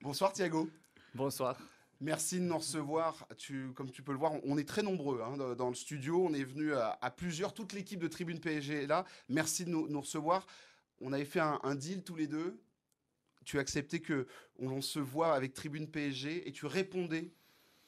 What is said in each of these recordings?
Bonsoir Thiago. Bonsoir. Merci de nous recevoir. Comme tu peux le voir, on est très nombreux dans le studio. On est venu à plusieurs. Toute l'équipe de Tribune PSG est là. Merci de nous recevoir. On avait fait un deal tous les deux. Tu as accepté que on se voit avec Tribune PSG et tu répondais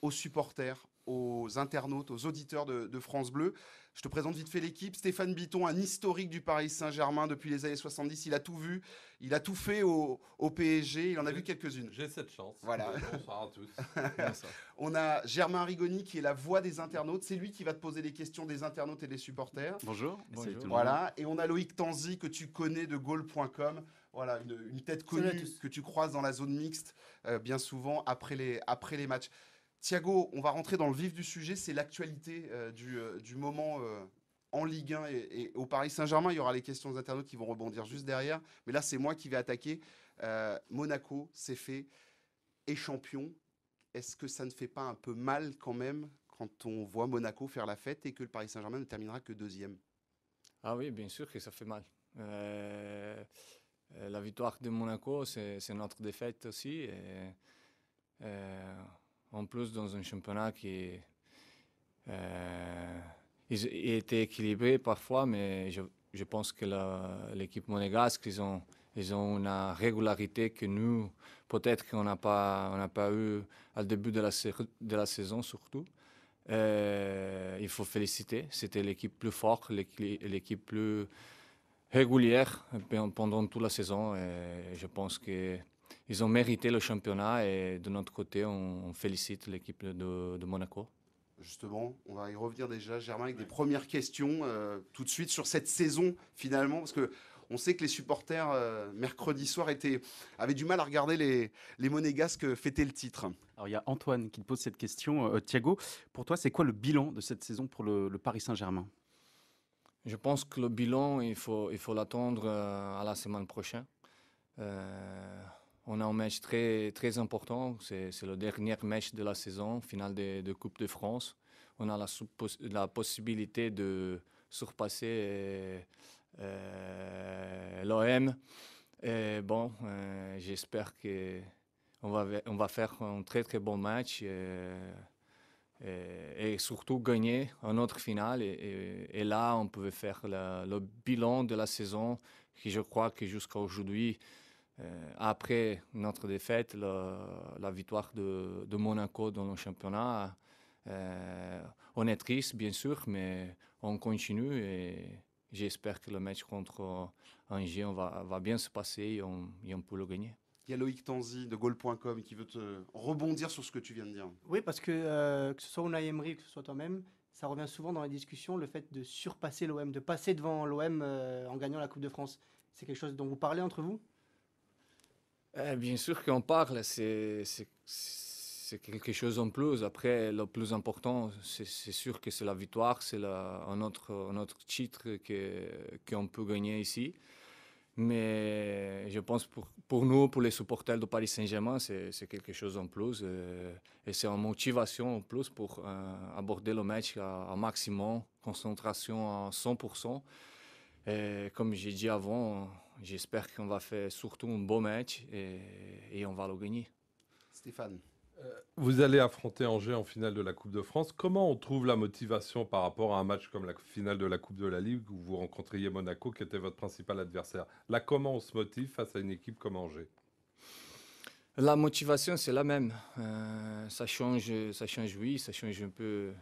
aux supporters, aux internautes, aux auditeurs de France Bleu. Je te présente vite fait l'équipe. Stéphane Bitton, un historique du Paris Saint-Germain depuis les années 70. Il a tout vu, il a tout fait au PSG. Il en a vu quelques-unes. J'ai cette chance. Voilà. Bonsoir à tous. Bonsoir. On a Germain Rigoni qui est la voix des internautes. C'est lui qui va te poser les questions des internautes et des supporters. Bonjour. Bonjour. Salut tout le monde. Voilà. Et on a Loïc Tanzi que tu connais de goal.com. Voilà, une tête connue que tu croises dans la zone mixte bien souvent après les matchs. Thiago, on va rentrer dans le vif du sujet. C'est l'actualité du moment en Ligue 1 et au Paris Saint-Germain. Il y aura les questions des internautes qui vont rebondir juste derrière. Mais là, c'est moi qui vais attaquer. Monaco, c'est fait, est champion. Est-ce que ça ne fait pas un peu mal quand même quand on voit Monaco faire la fête et que le Paris Saint-Germain ne terminera que deuxième? Ah oui, bien sûr que ça fait mal. La victoire de Monaco, c'est notre défaite aussi. En plus, dans un championnat qui il était équilibré parfois, mais je pense que l'équipe monégasque, ils ont une régularité que nous, peut-être qu'on n'a pas eu au début de la saison surtout. Il faut féliciter. C'était l'équipe plus forte, l'équipe plus régulière pendant toute la saison. Et je pense qu'ils ont mérité le championnat. Et de notre côté, on félicite l'équipe de Monaco. Justement, on va y revenir déjà, Germain, avec des premières questions tout de suite sur cette saison finalement, parce que on sait que les supporters mercredi soir avaient du mal à regarder les Monégasques fêter le titre. Alors il y a Antoine qui te pose cette question. Thiago, pour toi, c'est quoi le bilan de cette saison pour le Paris Saint-Germain? Je pense que le bilan, il faut l'attendre à la semaine prochaine. On a un match très, très important. C'est le dernier match de la saison, finale de Coupe de France. On a la possibilité de surpasser l'OM. Et bon, j'espère qu'on va faire un très, très bon match. Et surtout gagner un autre finale. Et là, on pouvait faire le bilan de la saison, qui je crois que jusqu'à aujourd'hui, après notre défaite, la victoire de Monaco dans le championnat, on est triste bien sûr, mais on continue et j'espère que le match contre Angers va bien se passer et on peut le gagner. Il y a Loïc Tanzi de goal.com qui veut te rebondir sur ce que tu viens de dire. Oui, parce que ce soit Unai Emery, que ce soit toi-même, ça revient souvent dans les discussions, le fait de surpasser l'OM, de passer devant l'OM en gagnant la Coupe de France. C'est quelque chose dont vous parlez entre vous? Bien sûr qu'on parle, c'est quelque chose en plus. Après, le plus important, c'est sûr que c'est la victoire, c'est un autre titre qu'on peut gagner ici. Mais je pense pour nous, pour les supporters de Paris Saint-Germain, c'est quelque chose en plus. Et c'est une motivation en plus pour aborder le match à maximum, concentration à 100%. Et comme j'ai dit avant, j'espère qu'on va faire surtout un beau match et on va le gagner. Stéphane. Vous allez affronter Angers en finale de la Coupe de France. Comment on trouve la motivation par rapport à un match comme la finale de la Coupe de la Ligue où vous rencontriez Monaco qui était votre principal adversaire? Là, comment on se motive face à une équipe comme Angers? La motivation, c'est la même. Ça change, oui, ça change un peu.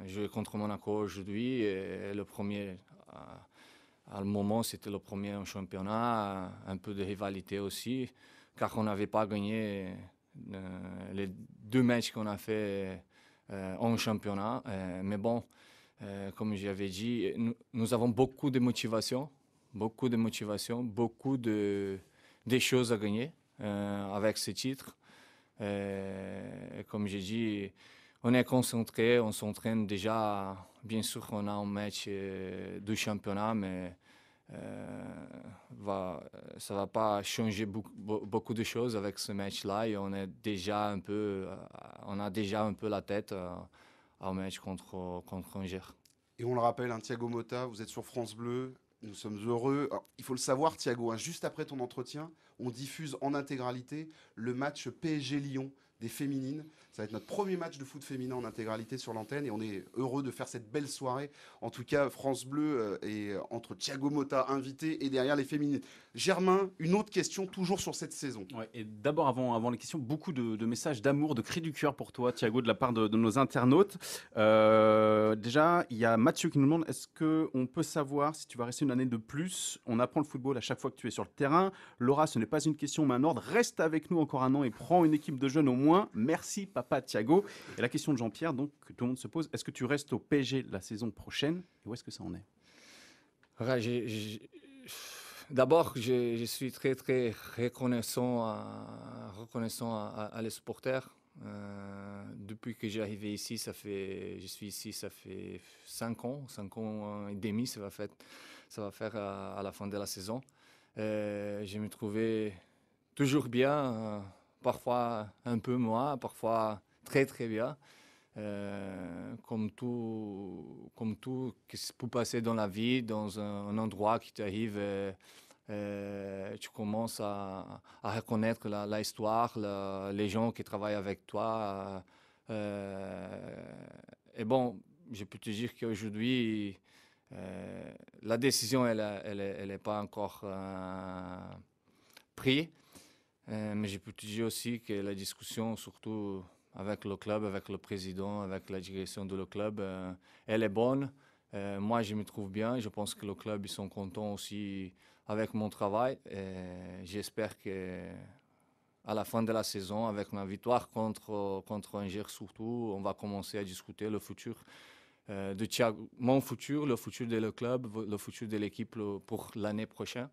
Jouer contre Monaco aujourd'hui, et le premier, à le moment, c'était le premier en championnat, un peu de rivalité aussi, car on n'avait pas gagné les deux matchs qu'on a fait en championnat. Mais bon, comme j'avais dit, nous avons beaucoup de motivation, beaucoup des choses à gagner avec ce titre. Comme j'ai dit, on est concentré, on s'entraîne déjà. Bien sûr, on a un match du championnat, mais ça va pas changer beaucoup de choses avec ce match-là. Et on a déjà un peu la tête au match contre Angers. Et on le rappelle, Thiago Motta, vous êtes sur France Bleu. Nous sommes heureux. Alors, il faut le savoir, Thiago, hein, juste après ton entretien, on diffuse en intégralité le match PSG-Lyon des féminines. Ça va être notre premier match de foot féminin en intégralité sur l'antenne et on est heureux de faire cette belle soirée. En tout cas, France Bleu est entre Thiago Motta, invité, et derrière les féminines. Germain, une autre question toujours sur cette saison. Ouais, et d'abord, avant les questions, beaucoup de messages d'amour, de cris du cœur pour toi, Thiago, de la part de nos internautes. Déjà, il y a Mathieu qui nous demande, est-ce qu'on peut savoir si tu vas rester une année de plus? On apprend le football à chaque fois que tu es sur le terrain. Laura, ce n'est pas une question mais un ordre. Reste avec nous encore un an et prends une équipe de jeunes au moins. Merci, papa Thiago. Et la question de Jean-Pierre, donc, que tout le monde se pose, est-ce que tu restes au PSG la saison prochaine? Et où est-ce que ça en est? Ouais, d'abord, je suis très, très reconnaissant à les supporters. Depuis que j'ai arrivé ici, je suis ici, ça fait 5 ans et demi, ça va faire à la fin de la saison. Je me trouvais toujours bien, parfois un peu moins, parfois très, très bien. Comme tout qui se peut passer dans la vie, dans un endroit qui t'arrive, tu commences à reconnaître l'histoire, les gens qui travaillent avec toi. Et bon, je peux te dire qu'aujourd'hui, la décision, elle est pas encore prise. Mais je peux te dire aussi que la discussion, surtout avec le club, avec le président, avec la direction de le club, elle est bonne. Moi, je me trouve bien. Je pense que le club, ils sont contents aussi avec mon travail. J'espère que à la fin de la saison, avec ma victoire contre Angers surtout, on va commencer à discuter le futur de Thiago, mon futur, le futur de le club, le futur de l'équipe pour l'année prochaine.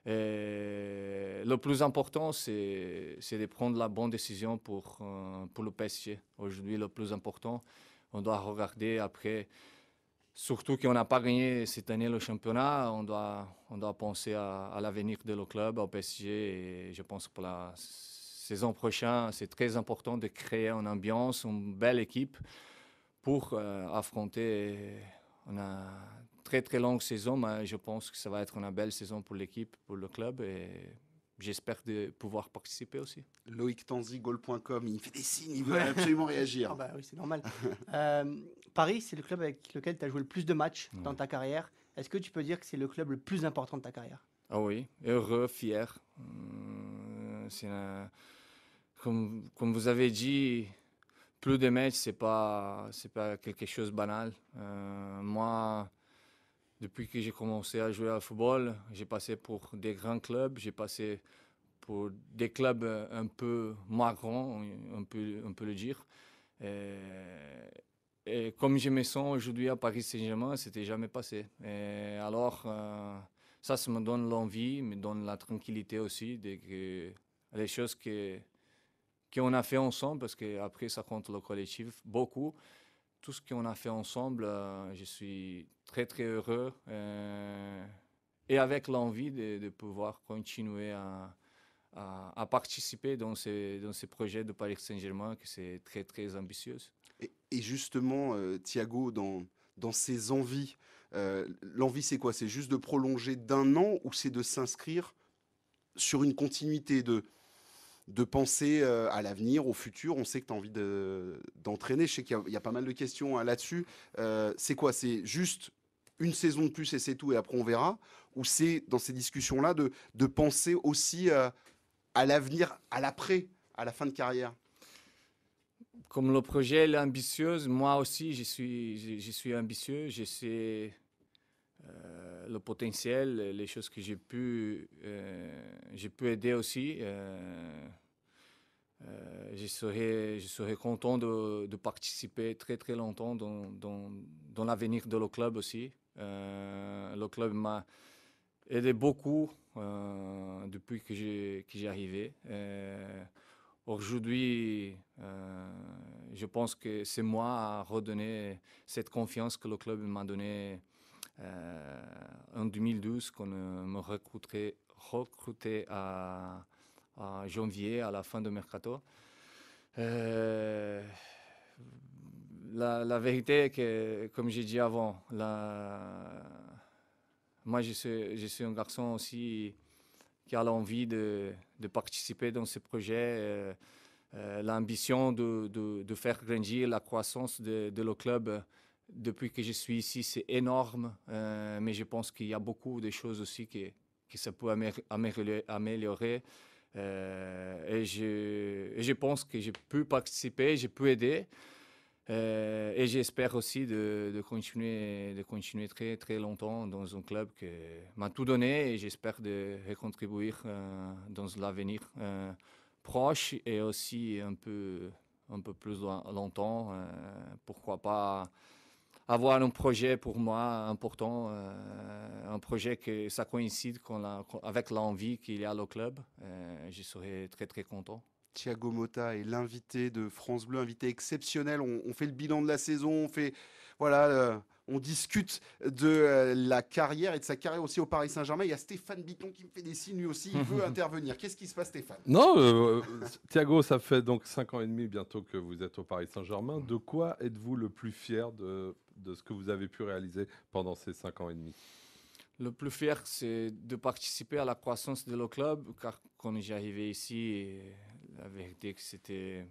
Et le plus important, c'est de prendre la bonne décision pour le PSG. Aujourd'hui, le plus important, on doit regarder après, surtout qu'on n'a pas gagné cette année le championnat, on doit penser à l'avenir de le club, au PSG. Et je pense que pour la saison prochaine, c'est très important de créer une ambiance, une belle équipe pour affronter. On a très très longue saison, mais je pense que ça va être une belle saison pour l'équipe, pour le club et j'espère de pouvoir participer aussi. Loïc Tanzi, goal.com, il fait des signes, il veut absolument réagir. Ah bah oui, c'est normal. Paris, c'est le club avec lequel tu as joué le plus de matchs dans ta carrière. Est-ce que tu peux dire que c'est le club le plus important de ta carrière? Ah oui, heureux, fier. Comme vous avez dit, plus de matchs, c'est pas quelque chose de banal. Moi, depuis que j'ai commencé à jouer au football, j'ai passé pour des grands clubs, j'ai passé pour des clubs un peu moins grands, on peut le dire. Et comme je me sens aujourd'hui à Paris Saint-Germain, c'était jamais passé. Et alors, ça me donne l'envie, me donne la tranquillité aussi les choses qu'on a fait ensemble, parce qu'après, ça compte le collectif beaucoup. Tout ce qu'on a fait ensemble, je suis très, très heureux et avec l'envie de pouvoir continuer à participer dans ces projets de Paris Saint-Germain, que c'est très, très ambitieux. Et justement, Thiago, dans ses envies, l'envie, c'est quoi? C'est juste de prolonger d'un an ou c'est de s'inscrire sur une continuité de penser à l'avenir, au futur? On sait que tu as envie d'entraîner. Je sais qu'il y a pas mal de questions là-dessus. C'est quoi? C'est juste une saison de plus et c'est tout et après on verra? Ou c'est dans ces discussions-là de penser aussi à l'avenir, à l'après, à la fin de carrière? Comme le projet est ambitieux, moi aussi je suis ambitieux. Je sais le potentiel, les choses que j'ai pu aider aussi. Je serais content de participer très très longtemps dans l'avenir de le club aussi. Le club m'a aidé beaucoup depuis que j'ai arrivé. Aujourd'hui, je pense que c'est moi à redonner cette confiance que le club m'a donnée en 2012, qu'on me recrutait à janvier, à la fin de mercato. La vérité est que, comme j'ai dit avant, moi, je suis un garçon aussi qui a l'envie de participer dans ce projet, l'ambition de faire grandir la croissance de le club. Depuis que je suis ici, c'est énorme, mais je pense qu'il y a beaucoup de choses aussi que ça peut améliorer. Et je pense que je peux participer, je peux aider. Et j'espère aussi de continuer très, très longtemps dans un club qui m'a tout donné et j'espère de contribuer dans l'avenir proche et aussi un peu plus longtemps. Pourquoi pas avoir un projet pour moi important, un projet que ça coïncide avec l'envie qu'il y a au club. Je serai très, très content. Thiago Motta est l'invité de France Bleu, invité exceptionnel. On fait le bilan de la saison, on discute de la carrière et de sa carrière aussi au Paris Saint-Germain. Il y a Stéphane Bitton qui me fait des signes, lui aussi, il veut intervenir. Qu'est-ce qui se passe, Stéphane? Non, Thiago, ça fait donc 5 ans et demi bientôt que vous êtes au Paris Saint-Germain. De quoi êtes-vous le plus fier de ce que vous avez pu réaliser pendant ces 5 ans et demi? Le plus fier, c'est de participer à la croissance de le club, car quand j'arrivais ici, la vérité que c'était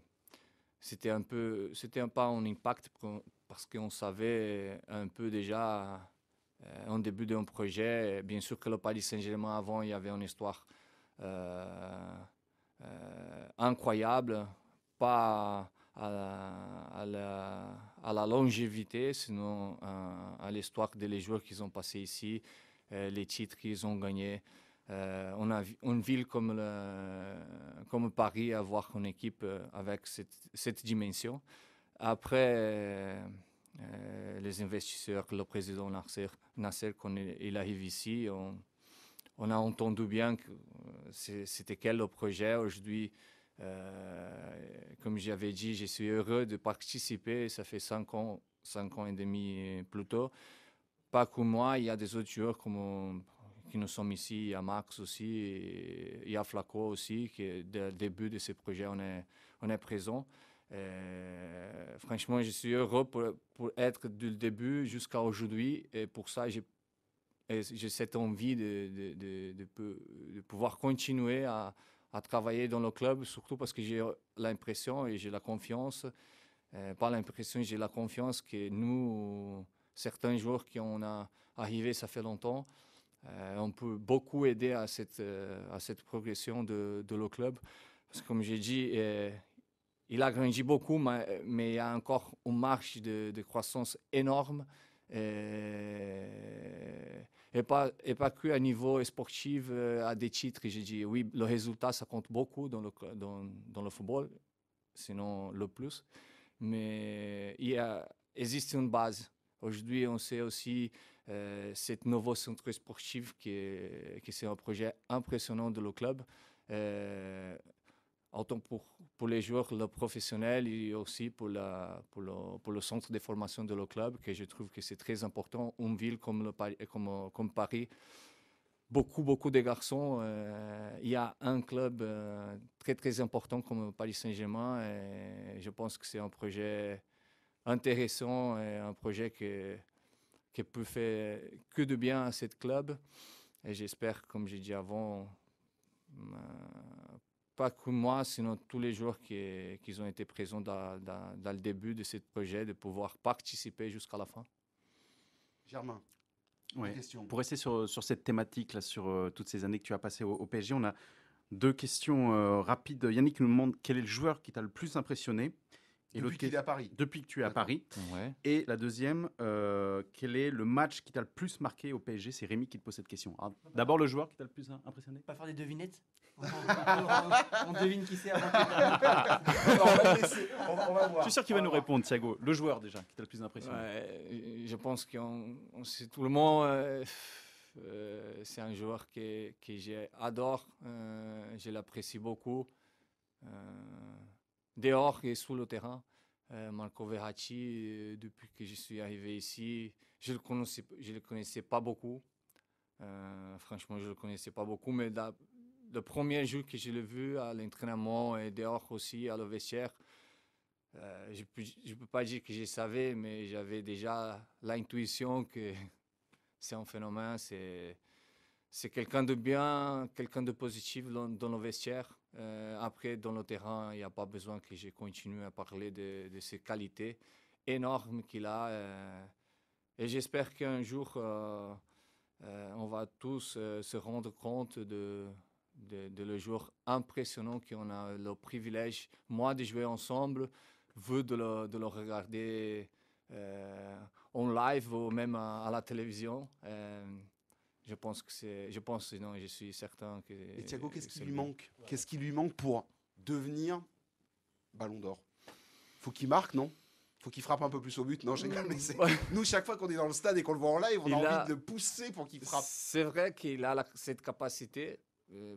pas un impact parce qu'on savait un peu déjà en début d'un projet. Bien sûr que le Paris Saint-Germain avant, il y avait une histoire incroyable, pas à la longévité, sinon à l'histoire des joueurs qui ont passé ici, les titres qu'ils ont gagnés. On a une ville comme Paris, avoir une équipe avec cette dimension. Après, les investisseurs, le président Nasser quand il arrive ici, on a entendu bien que c'était quel le projet. Aujourd'hui, comme j'avais dit, je suis heureux de participer. Ça fait 5 ans et demi plus tôt. Pas que moi, il y a des autres joueurs qui nous sommes ici. Il y a Max aussi, et il y a Flaco aussi, qui dès le début de ce projet, on est présent. Franchement, je suis heureux pour être du début jusqu'à aujourd'hui. Et pour ça, j'ai cette envie de pouvoir continuer à travailler dans le club, surtout parce que j'ai l'impression et j'ai la confiance, pas l'impression, j'ai la confiance que nous, certains joueurs qui ont arrivé, ça fait longtemps, on peut beaucoup aider à cette progression de le club. Parce que comme j'ai dit, il a grandi beaucoup, mais il y a encore une marche de croissance énorme. Et pas que à niveau sportif, à des titres. J'ai dit, oui, le résultat, ça compte beaucoup dans le football, sinon le plus. Mais existe une base. Aujourd'hui, on sait aussi cette nouveau centre sportif qui c'est un projet impressionnant de le club. Autant pour les joueurs, le professionnel et aussi pour le centre de formation de le club, que je trouve que c'est très important. Une ville comme Paris, beaucoup de garçons. Il y a un club très, très important comme Paris Saint-Germain. Et je pense que c'est un projet intéressant et un projet qui peut faire que de bien à ce club. Et j'espère, comme j'ai dit avant, pas que moi, sinon tous les joueurs qui ont été présents dans le début de ce projet, de pouvoir participer jusqu'à la fin. Germain, ouais. question. Pour rester sur cette thématique, là, sur toutes ces années que tu as passées au PSG, on a 2 questions rapides. Yannick nous demande quel est le joueur qui t'a le plus impressionné. Et depuis qu'il est à Paris. Depuis que tu es à Paris. Ouais. Et la deuxième, quel est le match qui t'a le plus marqué au PSG? C'est Rémi qui te pose cette question. D'abord, le joueur qui t'a le plus impressionné? Pas faire des devinettes. On devine qui c'est avant On va voir. Je suis sûr qu'il va nous répondre, Thiago. Le joueur déjà qui t'a le plus impressionné. Ouais, je pense qu'on sait tout le monde. C'est un joueur que j'adore. Je l'apprécie beaucoup. Dehors et sous le terrain. Marco Verratti, depuis que je suis arrivé ici, je le connaissais pas beaucoup. Franchement, je le connaissais pas beaucoup, mais le premier jour que je l'ai vu à l'entraînement et dehors aussi à le vestiaire, je peux pas dire que je savais, mais j'avais déjà l'intuition que c'est un phénomène, c'est quelqu'un de bien, quelqu'un de positif dans le vestiaire. Après, dans le terrain, il n'y a pas besoin que je continue à parler de ses qualités énormes qu'il a. Et j'espère qu'un jour, on va tous se rendre compte de le joueur impressionnant qu'on a le privilège, moi, de jouer ensemble, vous de le regarder en live ou même à la télévision. Non, je suis certain que. Et Thiago, qu'est-ce qui c'est lui lui. manque? Qu'est-ce qui lui manque pour devenir Ballon d'Or? Faut qu'il marque, non? Faut qu'il frappe un peu plus au but. Non, je rigole, mais nous, chaque fois qu'on est dans le stade et qu'on le voit en live, on a envie de le pousser pour qu'il frappe. C'est vrai qu'il a cette capacité,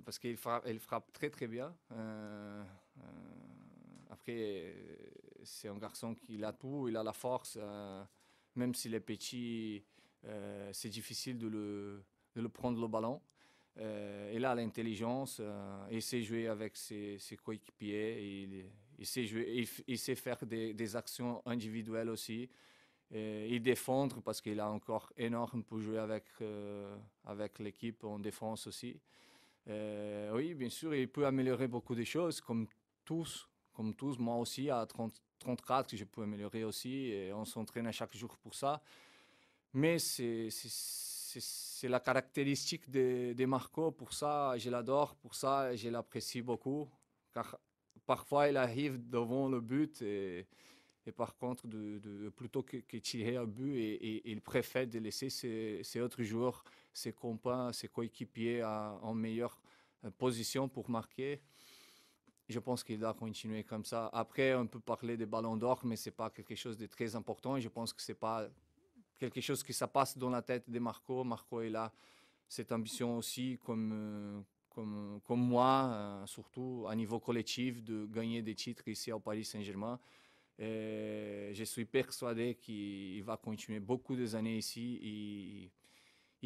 parce qu'il frappe très très bien. Après, c'est un garçon qui a tout, il a la force. Même s'il est petit, c'est difficile de le prendre le ballon. Il a l'intelligence, il sait jouer avec ses coéquipiers, il sait jouer, il sait faire des actions individuelles aussi. Il défendre parce qu'il a encore énorme pour jouer avec l'équipe en défense aussi. Oui, bien sûr, il peut améliorer beaucoup de choses, comme tous. Moi aussi, à 34, je peux améliorer aussi. Et on s'entraîne à chaque jour pour ça. Mais c'est la caractéristique de Marco. Pour ça, je l'adore. Pour ça, je l'apprécie beaucoup. Car parfois, il arrive devant le but et par contre, plutôt que tirer un but, et il préfère de laisser ses autres joueurs, ses copains, ses coéquipiers en meilleure position pour marquer. Je pense qu'il doit continuer comme ça. Après, on peut parler des ballons d'or, mais ce n'est pas quelque chose de très important. Je pense que ce n'est pas quelque chose qui ça passe dans la tête de Marco. Marco, il a cette ambition aussi, comme moi, surtout à niveau collectif, de gagner des titres ici au Paris Saint-Germain. Et je suis persuadé qu'il va continuer beaucoup des années ici et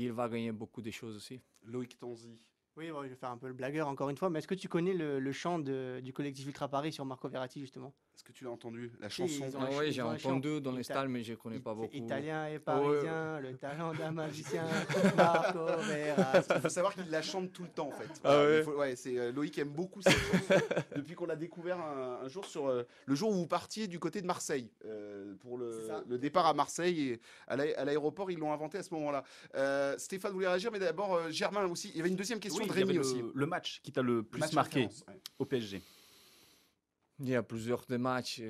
il va gagner beaucoup de choses aussi. Loïc Tanzi. Oui, bon, je vais faire un peu le blagueur encore une fois, mais est-ce que tu connais le chant du collectif Ultra Paris sur Marco Verratti, justement? Est-ce que tu l'as entendu? La Si, chanson? ils ont un Oui, chant- j'ai ils ont un chant. entendu dans les Ita- stades, mais je ne connais pas beaucoup. Italien et Ouais, parisien, le talent d'un magicien, Marco Verratti. Il faut savoir qu'il la chante tout le temps en fait. Ah Voilà, ouais. il faut- Loïc aime beaucoup cette chanson depuis qu'on l'a découvert un jour le jour où vous partiez du côté de Marseille pour C'est ça. le départ à Marseille et à l'aéroport, ils l'ont inventé à ce moment-là. Stéphane voulait réagir, mais d'abord Germain aussi. Il y avait une deuxième question Oui, de il y avait Rémi aussi. le match qui t'a le Le plus match marqué référence, ouais. au PSG. Il y a plusieurs de matchs.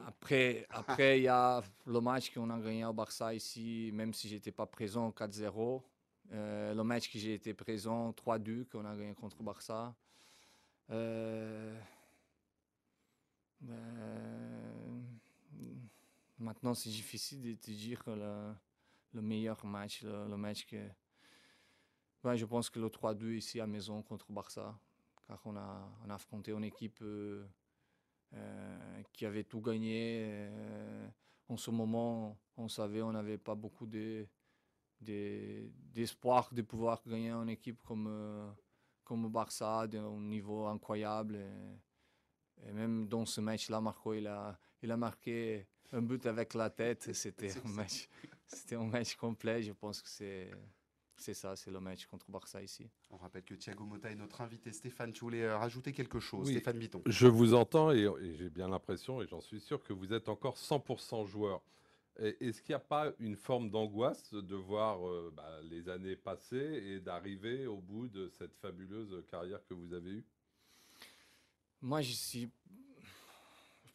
Après, il y a le match qu'on a gagné au Barça ici, même si je n'étais pas présent, 4-0. Le match que j'ai été présent, 3-2, qu'on a gagné contre Barça. Maintenant, c'est difficile de te dire le meilleur match, le match que... Ouais, je pense que le 3-2 ici à maison contre Barça, car on a affronté une équipe qui avait tout gagné. En ce moment, on savait on n'avait pas beaucoup d'espoir de pouvoir gagner une équipe comme Barça, d'un niveau incroyable. Et même dans ce match-là, Marco, il a marqué un but avec la tête. C'était un match complet. Je pense que c'est ça, c'est le match contre Barça ici. On rappelle que Thiago Motta est notre invité. Stéphane, tu voulais rajouter quelque chose? Oui. Stéphane Bitton. Je vous entends et j'ai bien l'impression, et j'en suis sûr, que vous êtes encore 100% joueur. Est-ce qu'il n'y a pas une forme d'angoisse de voir les années passer et d'arriver au bout de cette fabuleuse carrière que vous avez eue? Moi, je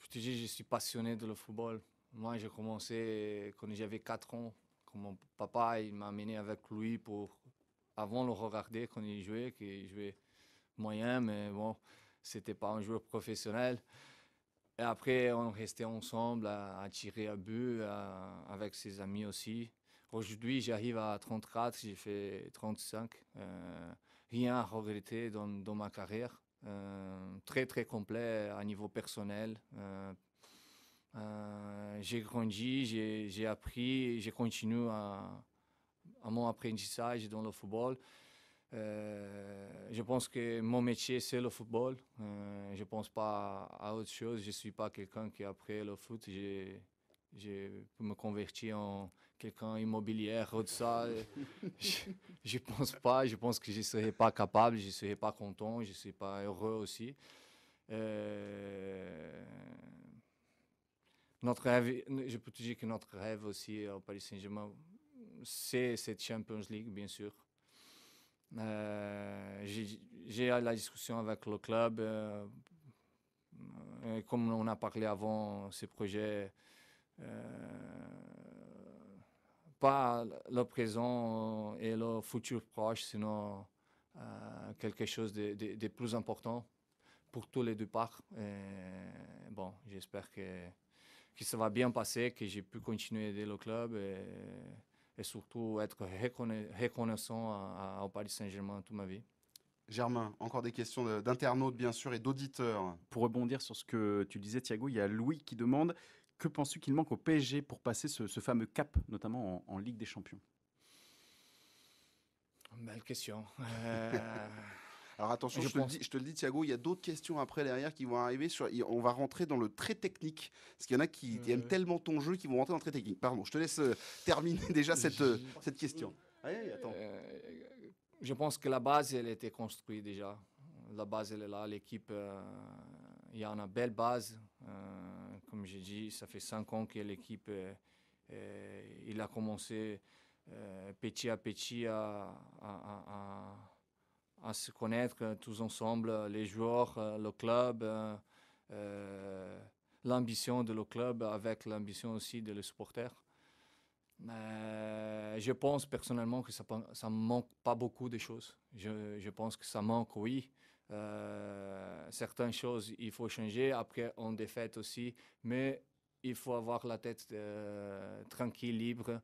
te dis, je suis passionné de le football. Moi, j'ai commencé quand j'avais 4 ans. Quand mon papa il m'a amené avec lui avant de le regarder quand il jouait, qu'il jouait moyen, mais bon, c'était pas un joueur professionnel. Et après, on restait ensemble à tirer à but avec ses amis aussi. Aujourd'hui, j'arrive à 34, j'ai fait 35. Rien à regretter dans ma carrière. Très, très complet à niveau personnel. J'ai grandi, j'ai appris, j'ai continué à mon apprentissage dans le football. Je pense que mon métier, c'est le football. Je ne pense pas à autre chose. Je ne suis pas quelqu'un qui a appris le foot. j'ai pu me convertir en quelqu'un immobilier de ça. Je pense pas. Je pense que je ne serais pas capable, je ne serais pas content, je ne serais pas heureux aussi. Notre rêve, je peux te dire que notre rêve aussi au Paris Saint-Germain, c'est cette Champions League, bien sûr. J'ai la discussion avec le club. Comme on a parlé avant, ces projets, pas le présent et le futur proche, sinon quelque chose de plus important pour tous les deux parts. Bon, j'espère que ça va bien passer, que j'ai pu continuer à aider le club et surtout être reconnaissant au Paris Saint-Germain toute ma vie. Germain, encore des questions d'internautes, bien sûr, et d'auditeurs. Pour rebondir sur ce que tu disais, Thiago, il y a Louis qui demande que penses-tu qu'il manque au PSG pour passer ce fameux cap, notamment en Ligue des Champions? Belle question. Alors attention, je te le dis, Thiago, il y a d'autres questions après derrière qui vont arriver. On va rentrer dans le très technique, parce qu'il y en a qui aiment tellement ton jeu qu'ils vont rentrer dans le très technique. Pardon, je te laisse terminer déjà cette question. Allez, attends. Je pense que la base, elle était construite déjà. La base, elle est là. L'équipe, il y a une belle base. Comme j'ai dit, ça fait 5 ans que l'équipe, il a commencé petit à petit à se connaître tous ensemble, les joueurs, le club, l'ambition de le club avec l'ambition aussi de les supporters. Je pense personnellement que ça ne manque pas beaucoup de choses. Je pense que ça manque, oui. Certaines choses, il faut changer. Après, on défaite aussi. Mais il faut avoir la tête tranquille, libre.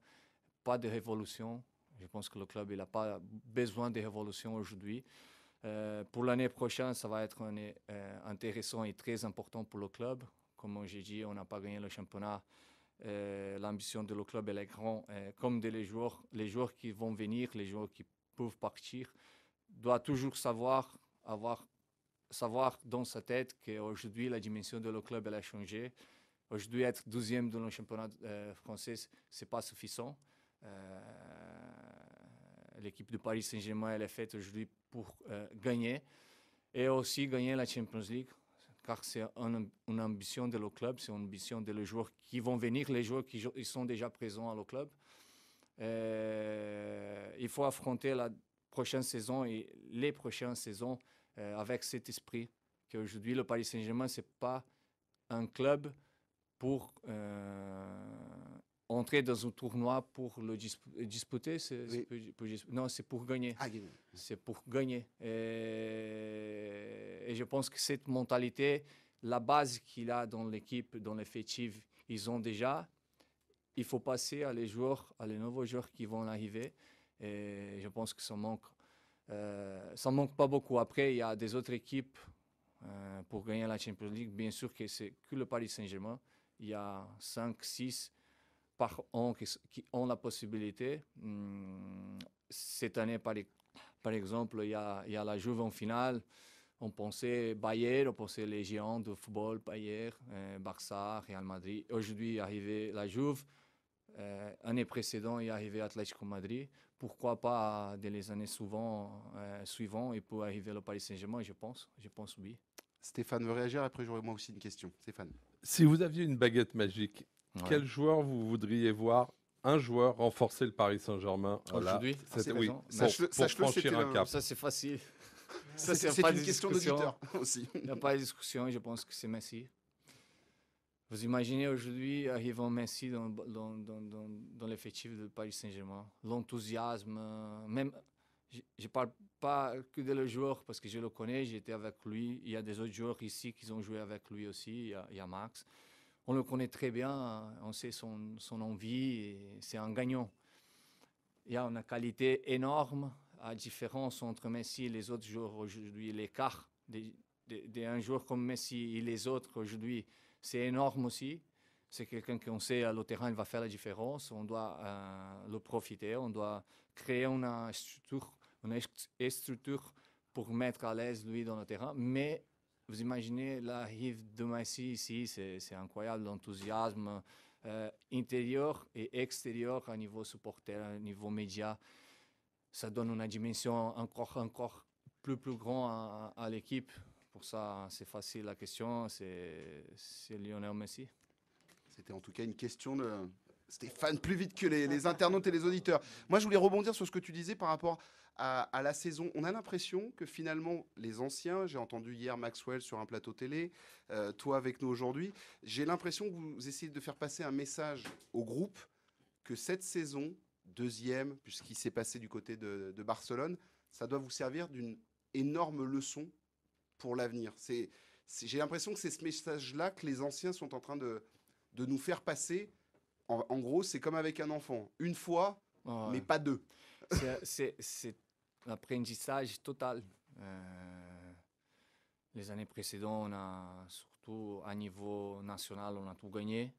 Pas de révolution. Je pense que le club n'a pas besoin de révolution aujourd'hui. Pour l'année prochaine, ça va être intéressant et très important pour le club. Comme j'ai dit, on n'a pas gagné le championnat. L'ambition de le club elle est grande. Comme les joueurs qui vont venir, les joueurs qui peuvent partir, doivent toujours savoir dans sa tête qu'aujourd'hui, la dimension de le club elle a changé. Aujourd'hui, être 12e dans le championnat français, ce n'est pas suffisant. L'équipe de Paris Saint-Germain elle est faite aujourd'hui pour gagner et aussi gagner la Champions League. Car c'est une ambition de le club, c'est une ambition de les joueurs qui vont venir, les joueurs qui sont déjà présents à le club. Il faut affronter la prochaine saison et les prochaines saisons avec cet esprit qu'aujourd'hui, le Paris Saint-Germain, ce n'est pas un club pour entrer dans un tournoi pour le disputer. Non, c'est pour gagner. C'est pour gagner. Et je pense que cette mentalité, la base qu'il a dans l'équipe, dans l'effectif, ils ont déjà. Il faut passer à les nouveaux joueurs qui vont arriver. Et je pense que ça manque pas beaucoup. Après, il y a des autres équipes pour gagner la Champions League. Bien sûr que c'est que le Paris Saint-Germain. Il y a 5, 6 par an qui ont la possibilité. Cette année, par exemple, il y a la Juve en finale. On pensait Bayern, on pensait les géants de football, Bayern, Barça, Real Madrid. Aujourd'hui, il est arrivé la Juve. L'année précédente, il est arrivé Atlético Madrid. Pourquoi pas dans les années suivantes, il peut arriver le Paris Saint-Germain, je pense oui. Stéphane veut réagir, après j'aurai moi aussi une question. Stéphane. Si vous aviez une baguette magique, quel joueur vous voudriez voir, un joueur renforcer le Paris Saint-Germain aujourd'hui? Oui, pour franchir un cap. Ça, c'est facile. C'est une question d'auditeur aussi. Il n'y a pas de discussion, je pense que c'est Messi. Vous imaginez aujourd'hui arrivant Messi dans l'effectif du Paris Saint-Germain. L'enthousiasme, même, je ne parle pas que de le joueur parce que je le connais, j'étais avec lui. Il y a des autres joueurs ici qui ont joué avec lui aussi, il y a Max. On le connaît très bien, on sait son envie, et c'est un gagnant. Il y a une qualité énorme, à différence entre Messi et les autres joueurs aujourd'hui. L'écart d'un joueur comme Messi et les autres aujourd'hui, c'est énorme aussi. C'est quelqu'un qu'on sait à le terrain, il va faire la différence. On doit le profiter, on doit créer une structure pour mettre à l'aise lui dans le terrain. Mais vous imaginez l'arrivée de Messi ici, c'est incroyable, l'enthousiasme, intérieur et extérieur, à niveau supporter, à niveau média. Ça donne une dimension encore plus grande à l'équipe. Pour ça, c'est facile la question, c'est Lionel Messi. C'était en tout cas une question de Stéphane, plus vite que les internautes et les auditeurs. Moi, je voulais rebondir sur ce que tu disais par rapport à la saison. On a l'impression que finalement, les anciens, j'ai entendu hier Maxwell sur un plateau télé, toi avec nous aujourd'hui, j'ai l'impression que vous essayez de faire passer un message au groupe que cette saison, deuxième, puisqu'il s'est passé du côté de Barcelone, ça doit vous servir d'une énorme leçon pour l'avenir. J'ai l'impression que c'est ce message-là que les anciens sont en train de nous faire passer. En gros, c'est comme avec un enfant. Une fois, mais pas deux. C'est l'apprentissage total. Les années précédentes, on a surtout à niveau national, on a tout gagné.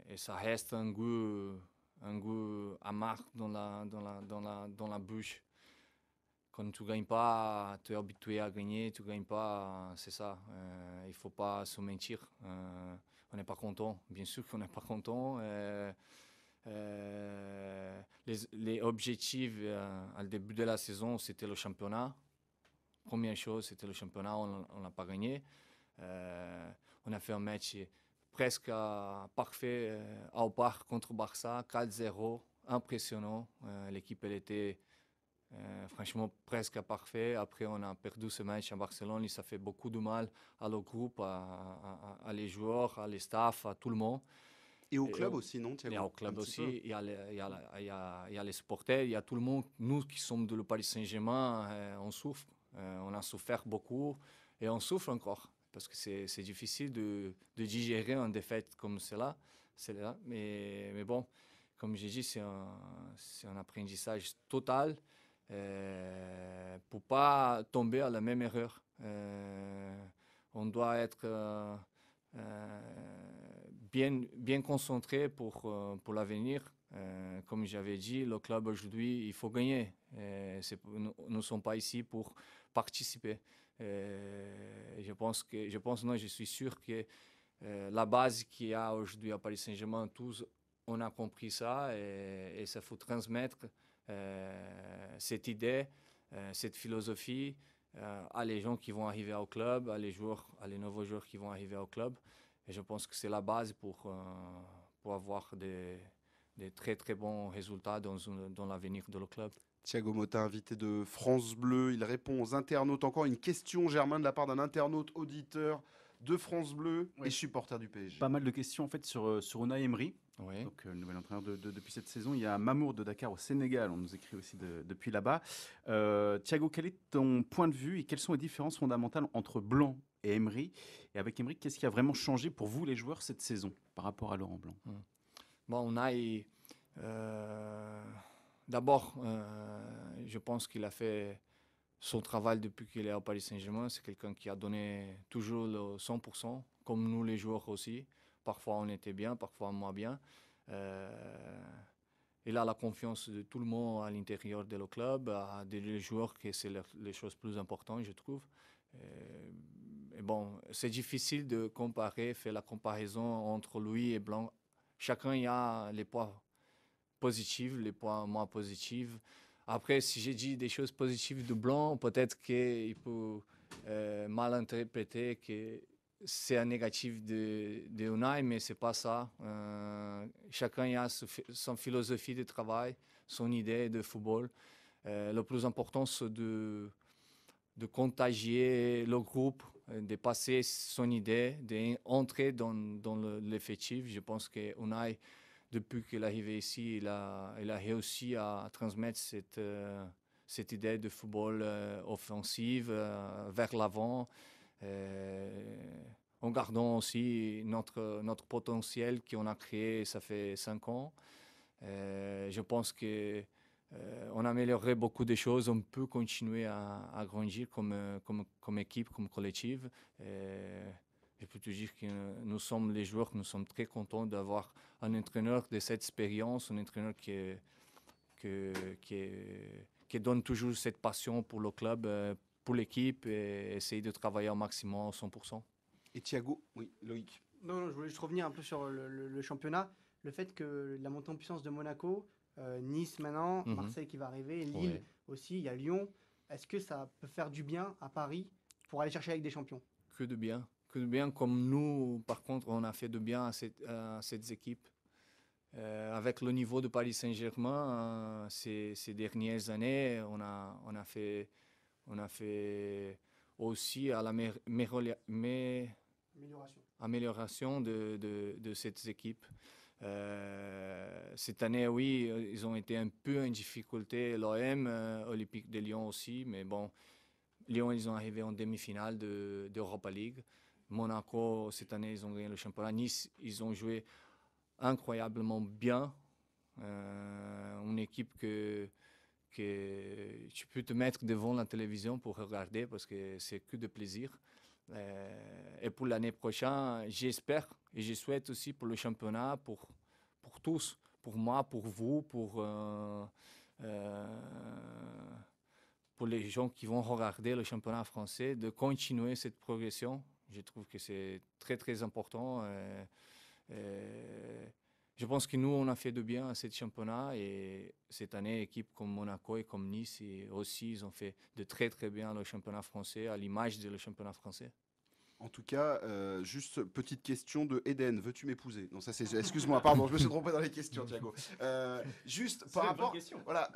Et ça reste un goût amer dans la bouche. Quand tu ne gagnes pas, tu es habitué à gagner. Tu ne gagnes pas, c'est ça. Il ne faut pas se mentir. On n'est pas content. Bien sûr qu'on n'est pas content. Les objectifs au début de la saison, c'était le championnat. Première chose, c'était le championnat. On n'a pas gagné. On a fait un match presque parfait au parc contre Barça, 4-0, impressionnant. L'équipe, elle était franchement presque parfait. Après, on a perdu ce match à Barcelone et ça fait beaucoup de mal à le groupe, à les joueurs, à les staffs, à tout le monde. Et au club aussi, non, Thiago? Et au club aussi, il y a les supporters, il y a tout le monde. Nous qui sommes de le Paris Saint-Germain, on souffre. On a souffert beaucoup et on souffre encore parce que c'est difficile de digérer une défaite comme celle-là. Mais bon, comme j'ai dit, c'est un apprentissage total. Pour pas tomber à la même erreur. On doit être bien concentré pour l'avenir. Comme j'avais dit, le club aujourd'hui, il faut gagner. Nous ne sommes pas ici pour participer. Je suis sûr que la base qu'il y a aujourd'hui à Paris Saint-Germain, tous, on a compris ça et ça faut transmettre cette idée, cette philosophie à les gens qui vont arriver au club, à les nouveaux joueurs qui vont arriver au club. Et je pense que c'est la base pour avoir des très très bons résultats dans l'avenir de le club. Thiago Motta, invité de France Bleu, il répond aux internautes. Encore une question, Germain, de la part d'un internaute auditeur de France Bleu et supporter du PSG. Pas mal de questions en fait sur Unai Emery. Oui. Donc, le nouvel entraîneur depuis cette saison. Il y a Mamour de Dakar au Sénégal, on nous écrit aussi depuis là-bas. Thiago, quel est ton point de vue et quelles sont les différences fondamentales entre Blanc et Emery? Et avec Emery, qu'est-ce qui a vraiment changé pour vous les joueurs cette saison par rapport à Laurent Blanc? Bon, d'abord, je pense qu'il a fait son travail depuis qu'il est au Paris Saint-Germain. C'est quelqu'un qui a donné toujours le 100%, comme nous les joueurs aussi. Parfois on était bien, parfois moins bien. Il a la confiance de tout le monde à l'intérieur de le club, des joueurs, que c'est les choses plus importantes, je trouve. Et bon, c'est difficile de faire la comparaison entre lui et Blanc. Chacun y a les points positifs, les points moins positifs. Après, si j'ai dit des choses positives de Blanc, peut-être qu'il peut mal interpréter que c'est un négatif de Unai, mais c'est pas ça. Chacun a son philosophie de travail, son idée de football. Le plus important, c'est de contagier le groupe, de passer son idée, d'entrer dans l'effectif. Je pense que Unai, depuis qu'il est arrivé ici, il a réussi à transmettre cette idée de football offensif vers l'avant. En gardant aussi notre potentiel qu'on a créé, ça fait 5 ans. Je pense qu'on a amélioré beaucoup de choses. On peut continuer à grandir comme équipe, comme collectif. Je peux te dire que nous sommes les joueurs, nous sommes très contents d'avoir un entraîneur de cette expérience, un entraîneur qui donne toujours cette passion pour le club, pour l'équipe et essayer de travailler au maximum à 100%. Et Thiago, oui, Loïc. Non, non, je voulais juste revenir un peu sur le championnat. Le fait que la montée en puissance de Monaco, Nice maintenant, Marseille qui va arriver, Lille Ouais. aussi, il y a Lyon. Est-ce que ça peut faire du bien à Paris pour aller chercher avec des champions? Que de bien. Que de bien, comme nous, par contre, on a fait de bien à cette équipe. Avec le niveau de Paris Saint-Germain, ces dernières années, on a fait aussi à la Amélioration. amélioration de cette équipe. Cette année, oui, ils ont été un peu en difficulté, l'OM, Olympique de Lyon aussi, mais bon, Lyon, ils ont arrivé en demi-finale d'Europa League. Monaco, cette année, ils ont gagné le championnat. Nice, ils ont joué incroyablement bien. Une équipe que tu peux te mettre devant la télévision pour regarder parce que c'est que de plaisir. Et pour l'année prochaine, j'espère et je souhaite aussi pour le championnat, pour tous, pour moi, pour vous, pour les gens qui vont regarder le championnat français, de continuer cette progression. Je trouve que c'est très, très important. Je pense que nous, on a fait de bien à ce championnat et cette année, équipes comme Monaco et comme Nice aussi, ils ont fait de très, très bien le championnat français, à l'image du championnat français. En tout cas, juste petite question de Eden, veux-tu m'épouser? Non, ça c'est. Excuse-moi, pardon, je me suis trompé dans les questions, Thiago. Juste par rapport, voilà,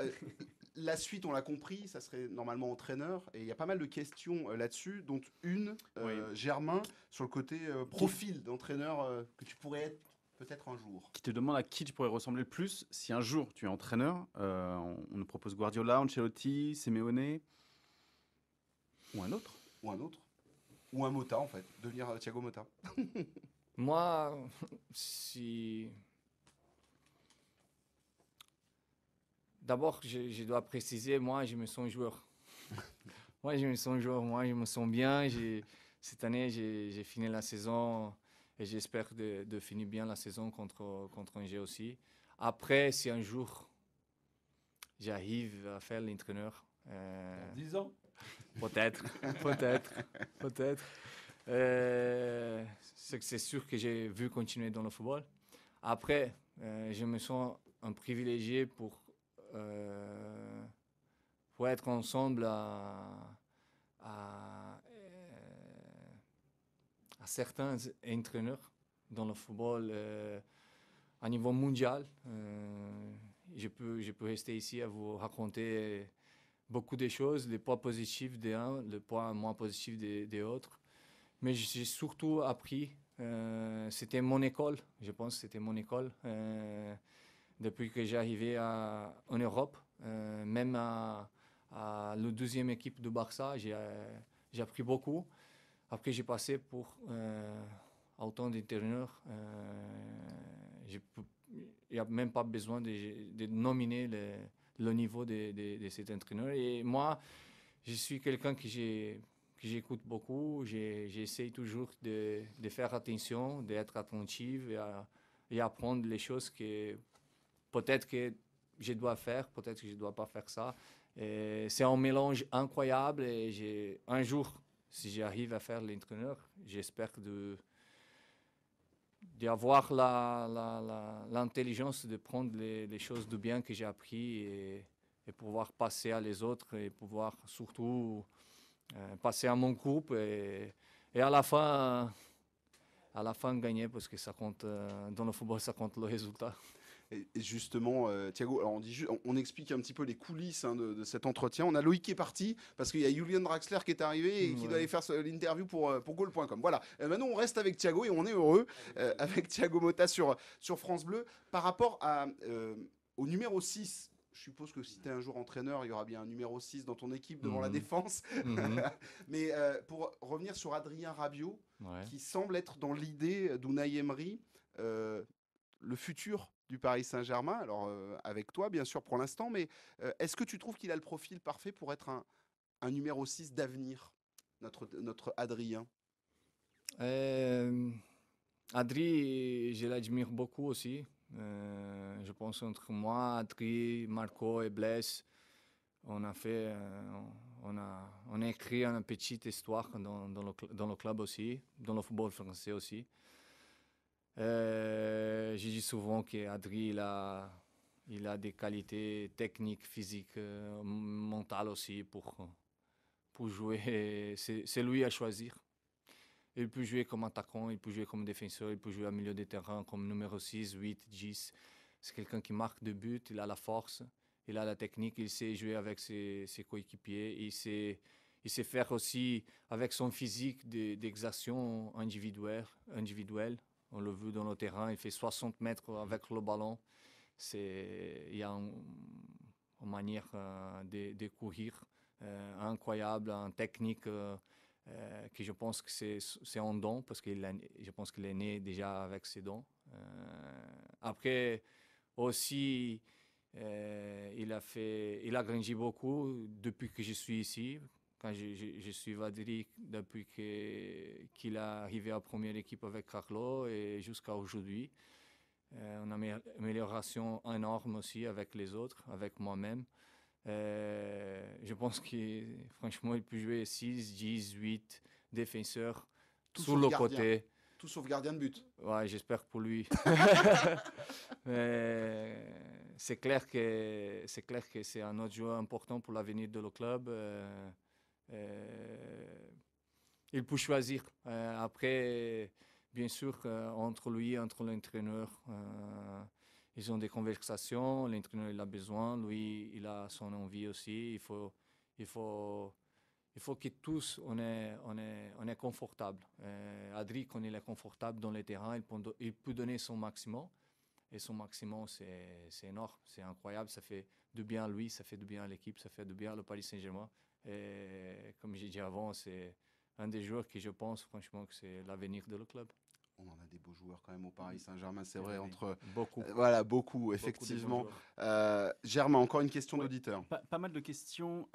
la suite, on l'a compris, ça serait normalement entraîneur, et il y a pas mal de questions là-dessus, dont une, Oui. Germain, sur le côté profil d'entraîneur que tu pourrais être peut-être un jour. Qui te demande à qui tu pourrais ressembler le plus si un jour tu es entraîneur. On nous propose Guardiola, Ancelotti, Simeone ou un autre. Ou un autre. Ou un Mota, en fait, devenir Thiago Motta. Moi, si... D'abord, je dois préciser, moi, je me sens joueur. Moi, je me sens joueur, moi, je me sens bien. Cette année, j'ai fini la saison et j'espère de finir bien la saison contre Angers aussi. Après, si un jour j'arrive à faire l'entraîneur, Dans 10 ans. peut-être, peut-être. C'est sûr que j'ai vu continuer dans le football. Après, je me sens un privilégié pour être ensemble à certains entraîneurs dans le football à niveau mondial. Je peux rester ici à vous raconter beaucoup de choses, les points positifs des uns, les points moins positifs des autres. Mais j'ai surtout appris, c'était mon école, je pense que c'était mon école, depuis que j'ai arrivé en Europe, même à la deuxième équipe de Barça, j'ai appris beaucoup. Après, j'ai passé pour autant d'entraîneurs. Il n'y a même pas besoin de nominer le niveau de cet entraîneur. Et moi, je suis quelqu'un que j'écoute beaucoup. J'essaie toujours de faire attention, d'être attentif et apprendre les choses que peut-être que je dois faire, peut-être que je ne dois pas faire ça. C'est un mélange incroyable et un jour, si j'arrive à faire l'entraîneur, j'espère d'avoir l'intelligence de prendre les choses de bien que j'ai appris et pouvoir passer à les autres et pouvoir surtout passer à mon groupe et à la fin gagner parce que ça compte, dans le football, ça compte le résultat. Et justement, Thiago, alors on explique un petit peu les coulisses de cet entretien. On a Loïc qui est parti parce qu'il y a Julian Draxler qui est arrivé et qui doit aller faire l'interview pour goal.com. Voilà, maintenant on reste avec Thiago et on est heureux avec Thiago Motta sur France Bleu. Par rapport au numéro 6, je suppose que si tu es un jour entraîneur, il y aura bien un numéro 6 dans ton équipe devant la défense. Mais pour revenir sur Adrien Rabiot, qui semble être dans l'idée d'Unai Emery, le futur du Paris Saint-Germain, alors avec toi bien sûr pour l'instant, mais est-ce que tu trouves qu'il a le profil parfait pour être un numéro 6 d'avenir, notre Adrien? Adri, je l'admire beaucoup aussi. Je pense entre moi, Adri, Marco et Blaise, on a fait, on a écrit une petite histoire dans le club aussi, dans le football français aussi. J'ai dit souvent qu'Adri, il a des qualités techniques, physiques, mentales aussi pour jouer. C'est lui à choisir. Il peut jouer comme attaquant, il peut jouer comme défenseur, il peut jouer au milieu de terrain comme numéro 6, 8, 10. C'est quelqu'un qui marque de buts, il a la force, il a la technique, il sait jouer avec ses coéquipiers, il sait faire aussi avec son physique des exercices individuelles. On le veut dans le terrain, il fait 60 mètres avec le ballon. Il y a une manière de courir incroyable, une technique que je pense que c'est un don, parce que je pense qu'il est né déjà avec ses dons. Après, aussi, il a grandi beaucoup depuis que je suis ici. Quand je suis Vadri, depuis qu'il est arrivé à première équipe avec Carlo et jusqu'à aujourd'hui. On a une amélioration énorme aussi avec les autres, avec moi-même. Je pense que franchement, il peut jouer 6, 10, 8 défenseurs sur le côté. Tout sauf gardien de but. Ouais, j'espère pour lui. C'est clair que c'est un autre joueur important pour l'avenir de le club. Il peut choisir. Après, bien sûr, entre lui et entre l'entraîneur, ils ont des conversations. L'entraîneur il a besoin, lui il a son envie aussi. Il faut que tous on est confortable. Adri, quand il est confortable dans le terrain, il peut donner son maximum. Et son maximum, c'est énorme, c'est incroyable. Ça fait du bien à lui, ça fait du bien à l'équipe, ça fait du bien au Paris Saint-Germain. Et comme j'ai dit avant, c'est un des joueurs qui, je pense, franchement, que c'est l'avenir de le club. On en a des beaux joueurs quand même au Paris Saint-Germain, c'est vrai, entre... Beaucoup. Voilà, beaucoup, effectivement. Germain, encore une question d'auditeur. Pas mal de questions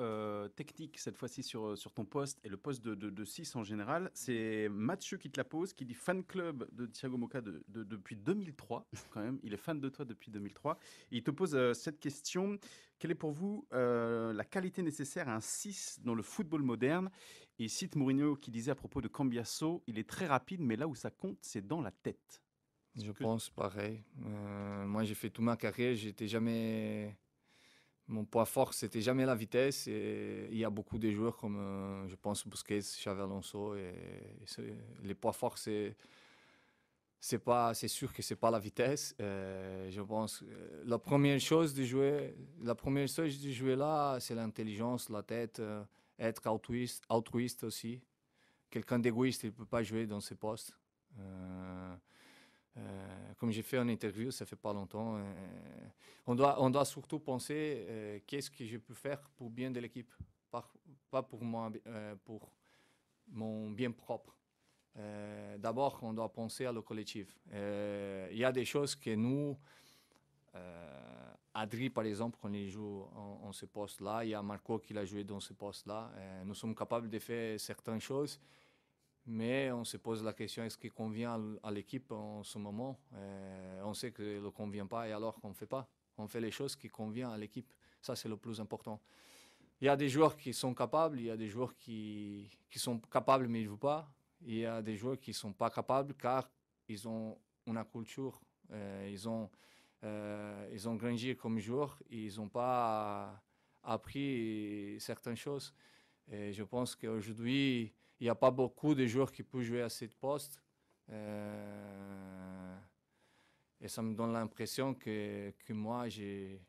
techniques, cette fois-ci, sur ton poste et le poste de 6 en général. C'est Mathieu qui te la pose, qui dit fan club de Thiago Motta depuis 2003, quand même. Il est fan de toi depuis 2003. Et il te pose cette question. Quelle est pour vous la qualité nécessaire à un 6 dans le football moderne? Et il cite Mourinho qui disait à propos de Cambiasso, il est très rapide, mais là où ça compte, c'est dans la tête. Je pense pareil. Moi, j'ai fait toute ma carrière, mon point fort, c'était jamais la vitesse. Et il y a beaucoup de joueurs comme, je pense, Busquets, Xavi Alonso. Les points forts, c'est sûr que c'est pas la vitesse. Je pense la première chose de jouer là, c'est l'intelligence, la tête, être altruiste aussi. Quelqu'un d'égoïste, il peut pas jouer dans ces postes. Comme j'ai fait en interview, ça fait pas longtemps. On doit surtout penser qu'est-ce que je peux faire pour bien de l'équipe, pas pour moi, pour mon bien propre. D'abord, on doit penser à le collectif. Il y a des choses que nous, Adri par exemple, quand il joue en ce poste-là, il y a Marco qui l'a joué dans ce poste-là. Nous sommes capables de faire certaines choses, mais on se pose la question, est-ce qu'il convient à l'équipe en ce moment? On sait que ne convient pas et alors on ne fait pas. On fait les choses qui conviennent à l'équipe. Ça, c'est le plus important. Il y a des joueurs qui sont capables, il y a des joueurs qui sont capables mais ils ne jouent pas. Il y a des joueurs qui ne sont pas capables car ils ont une culture, ils ont grandi comme joueurs, ils n'ont pas appris certaines choses. Et je pense qu'aujourd'hui, il n'y a pas beaucoup de joueurs qui peuvent jouer à ce poste. Et ça me donne l'impression que moi, j'ai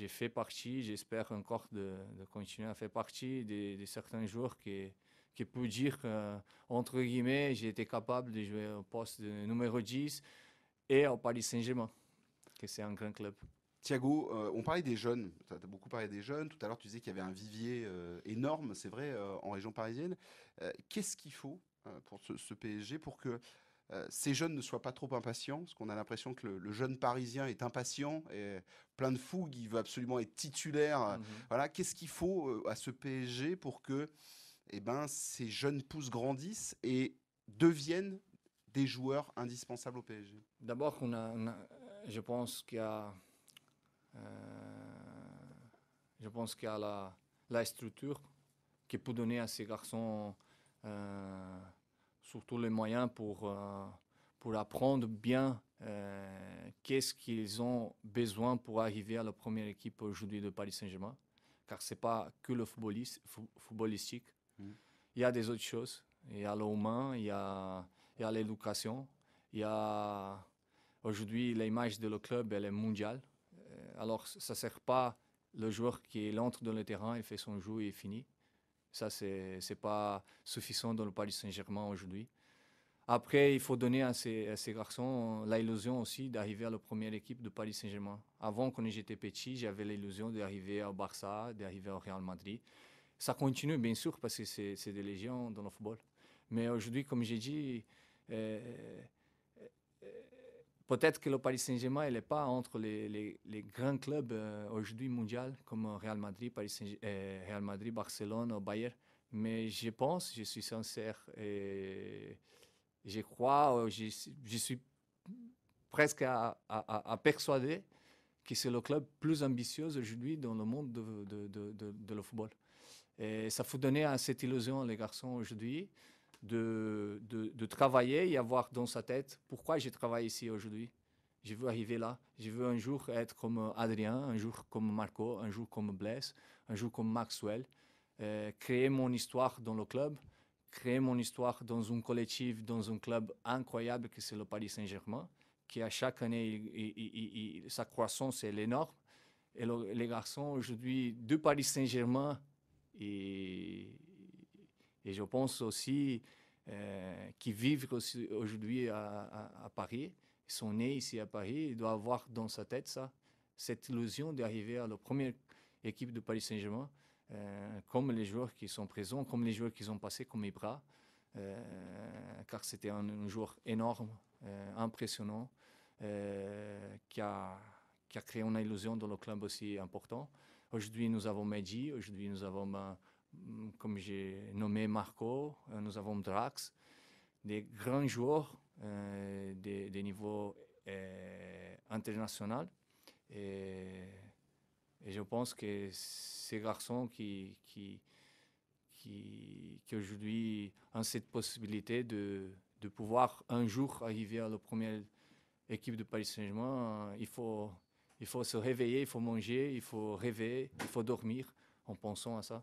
fait partie, j'espère encore de continuer à faire partie de certains joueurs qui peuvent dire, entre guillemets, j'ai été capable de jouer au poste de numéro 10 et au Paris Saint-Germain, que c'est un grand club. Thiago, on parlait des jeunes, tu as beaucoup parlé des jeunes, tout à l'heure tu disais qu'il y avait un vivier énorme, c'est vrai, en région parisienne. Qu'est-ce qu'il faut pour ce PSG pour que ces jeunes ne soient pas trop impatients? Parce qu'on a l'impression que le jeune parisien est impatient, et plein de fougue, il veut absolument être titulaire. Voilà, qu'est-ce qu'il faut à ce PSG pour que ces jeunes pousses grandissent et deviennent des joueurs indispensables au PSG? D'abord, je pense qu'il y a... la structure qui peut donner à ces garçons surtout les moyens pour apprendre bien qu'est-ce qu'ils ont besoin pour arriver à la première équipe aujourd'hui de Paris Saint-Germain. Car ce n'est pas que le footballistique. Il y a des autres choses. Il y a l'humain, il y a l'éducation. Il y a aujourd'hui l'image de le club, elle est mondiale. Alors, ça ne sert pas le joueur qui entre dans le terrain, il fait son jeu et il finit. Ça, ce n'est pas suffisant dans le Paris Saint-Germain aujourd'hui. Après, il faut donner à ces garçons l'illusion aussi d'arriver à la première équipe de Paris Saint-Germain. Avant, quand j'étais petit, j'avais l'illusion d'arriver au Barça, d'arriver au Real Madrid. Ça continue, bien sûr, parce que c'est des légions dans le football. Mais aujourd'hui, comme j'ai dit, peut-être que le Paris Saint-Germain n'est pas entre les grands clubs aujourd'hui mondiaux comme Real Madrid, Real Madrid, Barcelone, Bayern. Mais je pense, je suis sincère et je crois, je suis presque à persuader que c'est le club plus ambitieux aujourd'hui dans le monde de le football. Et ça faut donner à cette illusion, les garçons, aujourd'hui, de travailler et avoir dans sa tête pourquoi j'ai travaillé ici aujourd'hui. Je veux arriver là. Je veux un jour être comme Adrien, un jour comme Marco, un jour comme Blaise, un jour comme Maxwell. Créer mon histoire dans le club, créer mon histoire dans un collectif, dans un club incroyable que c'est le Paris Saint-Germain, qui à chaque année, sa croissance est énorme. Et les garçons aujourd'hui du Paris Saint-Germain, et je pense aussi qui vivent aujourd'hui à Paris, ils sont nés ici à Paris, ils doivent avoir dans sa tête ça, cette illusion d'arriver à la première équipe de Paris Saint-Germain, comme les joueurs qui sont présents, comme les joueurs qui ont passé, comme Ibra, car c'était un joueur énorme, impressionnant, qui a créé une illusion dans le club aussi important. Aujourd'hui, nous avons Medji, aujourd'hui, nous avons, comme j'ai nommé Marco, nous avons Drax, des grands joueurs des niveaux internationaux. Et je pense que ces garçons qui aujourd'hui ont cette possibilité de pouvoir un jour arriver à la première équipe de Paris Saint-Germain, il faut se réveiller, il faut manger, il faut rêver, il faut dormir en pensant à ça.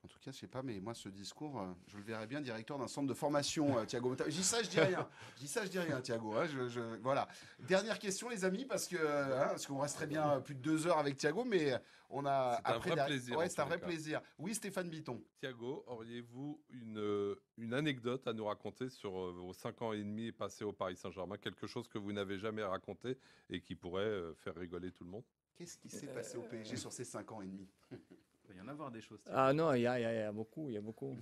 En tout cas, je sais pas, mais moi, ce discours, je le verrais bien directeur d'un centre de formation, Thiago Motta. Je dis ça, je dis rien. Je dis ça, je dis rien, Thiago. Hein, voilà. Dernière question, les amis, parce qu'on resterait bien plus de 2 heures avec Thiago, mais on a c'est un vrai plaisir. Ouais, c'est un vrai plaisir. Oui, Stéphane Bitton. Thiago, auriez-vous une anecdote à nous raconter sur vos 5 ans et demi passés au Paris Saint-Germain, quelque chose que vous n'avez jamais raconté et qui pourrait faire rigoler tout le monde? Qu'est-ce qui s'est passé au PSG sur ces 5 ans et demi? Il va y en avoir des choses. Ah non, il y a beaucoup, il y a beaucoup.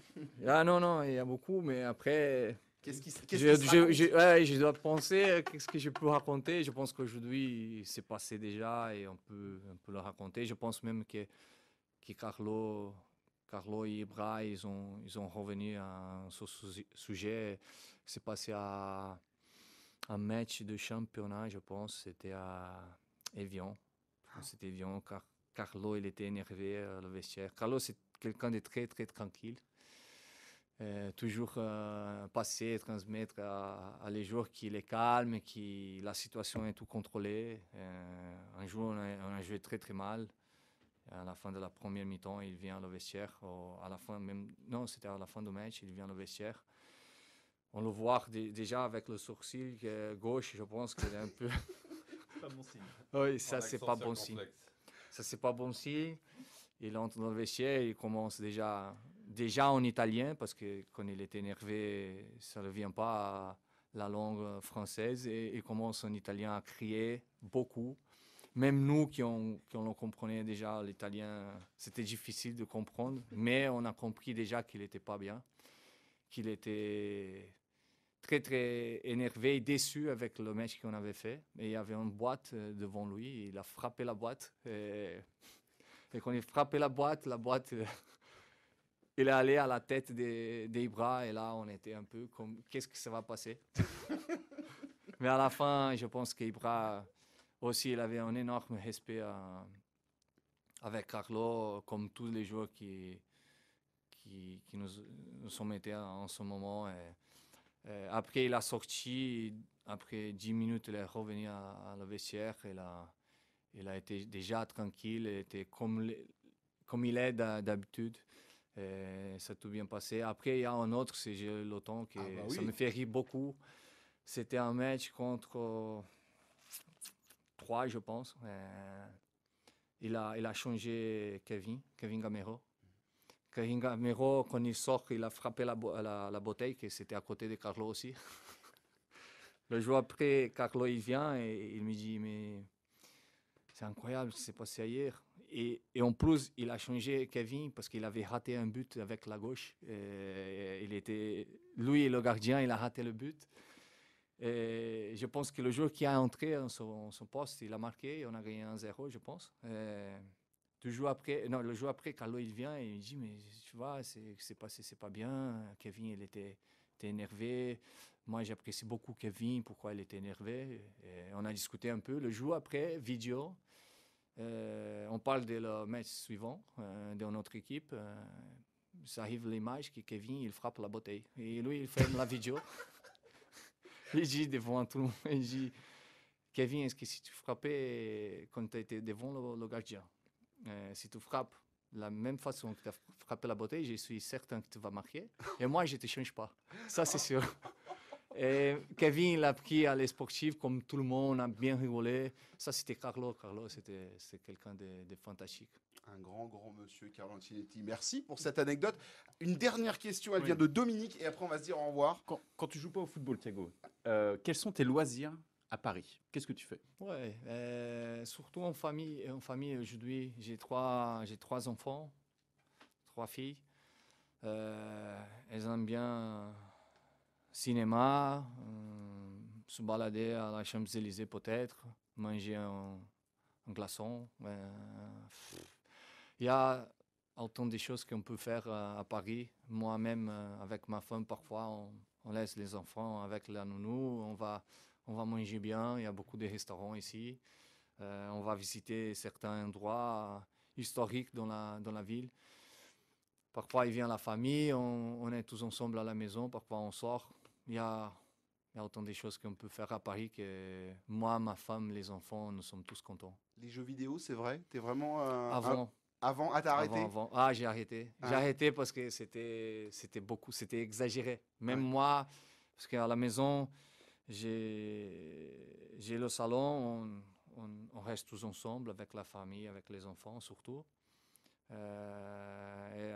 Ah non, il y a beaucoup, mais après... je dois penser, qu'est-ce que je peux raconter. Je pense qu'aujourd'hui, c'est passé déjà et on peut le raconter. Je pense même que Carlo et Ibra, ils ont revenu à ce sujet. C'est passé à un match de championnat, je pense. C'était à Evian. C'était Evian, car Carlo, il était énervé le vestiaire. Carlo, c'est quelqu'un de très, très tranquille. Toujours passer, transmettre à les joueurs qu'il est calme, que la situation est tout contrôlée. Un jour, on a joué très, très mal. À la fin de la première mi-temps, il vient au vestiaire. C'était à la fin du match, il vient au vestiaire. On le voit déjà avec le sourcil gauche, je pense qu'il est un peu... Pas bon signe. Oui, ça, c'est pas bon signe. Ça, c'est pas bon signe. Il entre dans le vestiaire, il commence déjà en italien, parce que quand il est énervé, ça ne vient pas à la langue française, et il commence en italien à crier beaucoup. Même nous qui on comprenait déjà l'italien, c'était difficile de comprendre, mais on a compris déjà qu'il n'était pas bien, qu'il était très, très énervé et déçu avec le match qu'on avait fait. Et il y avait une boîte devant lui, il a frappé la boîte. Et quand il frappait la boîte, il est allé à la tête des bras, et là, on était un peu comme, qu'est-ce que ça va passer? Mais à la fin, je pense qu'Ibra aussi, il avait un énorme respect avec Carlo, comme tous les joueurs qui nous sont mettés en ce moment. Et Après, il a sorti, après 10 minutes, il est revenu à la vestiaire. Il a été déjà tranquille, il était comme il est d'habitude. Ça a tout bien passé. Après, il y a un autre, c'est Gilles Loton, qui ça me fait rire beaucoup. C'était un match contre 3, je pense. Il a changé Kevin Gamero. Kevin Gamero, quand il sort, il a frappé la bouteille, qui c'était à côté de Carlo aussi. Le jour après, Carlo il vient et il me dit, mais c'est incroyable ce qui s'est passé hier. Et en plus, il a changé Kevin parce qu'il avait raté un but avec la gauche. Lui, le gardien, il a raté le but. Et je pense que le joueur qui a entré en son poste, il a marqué et on a gagné 1-0, je pense. Le jour après, Carlo il vient et il dit, mais tu vois, c'est passé, c'est pas bien. Kevin, il était énervé. Moi, j'apprécie beaucoup Kevin, pourquoi il était énervé. Et on a discuté un peu. Le jour après, vidéo, on parle de le match suivant de notre équipe. Ça arrive l'image que Kevin, il frappe la bouteille. Et lui, il ferme la vidéo. Il dit devant tout le monde, il dit, Kevin, est-ce que si tu frappais quand tu étais devant le gardien, si tu frappes de la même façon que tu as frappé la bouteille, je suis certain que tu vas marquer. Et moi, je ne te change pas. Ça, c'est sûr. Et Kevin l'a pris à les sportifs, comme tout le monde a bien rigolé. Ça, c'était Carlo. Carlo, c'était quelqu'un de fantastique. Un grand monsieur, Carlo Ancelotti. Merci pour cette anecdote. Une dernière question, elle vient de Dominique, et après on va se dire au revoir. Quand tu joues pas au football, Thiago, quels sont tes loisirs à Paris? Qu'est-ce que tu fais? Ouais, surtout en famille aujourd'hui, j'ai trois enfants, 3 filles. Elles aiment bien cinéma, se balader à la Champs-Élysées peut-être, manger un glaçon. Il y a autant de choses qu'on peut faire à Paris. Moi-même, avec ma femme, parfois, on laisse les enfants avec la nounou. On va manger bien. Il y a beaucoup de restaurants ici. On va visiter certains endroits historiques dans la ville. Parfois, il vient la famille. On est tous ensemble à la maison. Parfois, on sort. Il y a autant de choses qu'on peut faire à Paris que moi, ma femme, les enfants, nous sommes tous contents. Les jeux vidéo, c'est vrai? T'es vraiment... Avant, t'as arrêté? Avant. Ah, j'ai arrêté. J'ai arrêté parce que c'était exagéré. Même moi, parce qu'à la maison, j'ai le salon, on reste tous ensemble avec la famille, avec les enfants surtout. Ça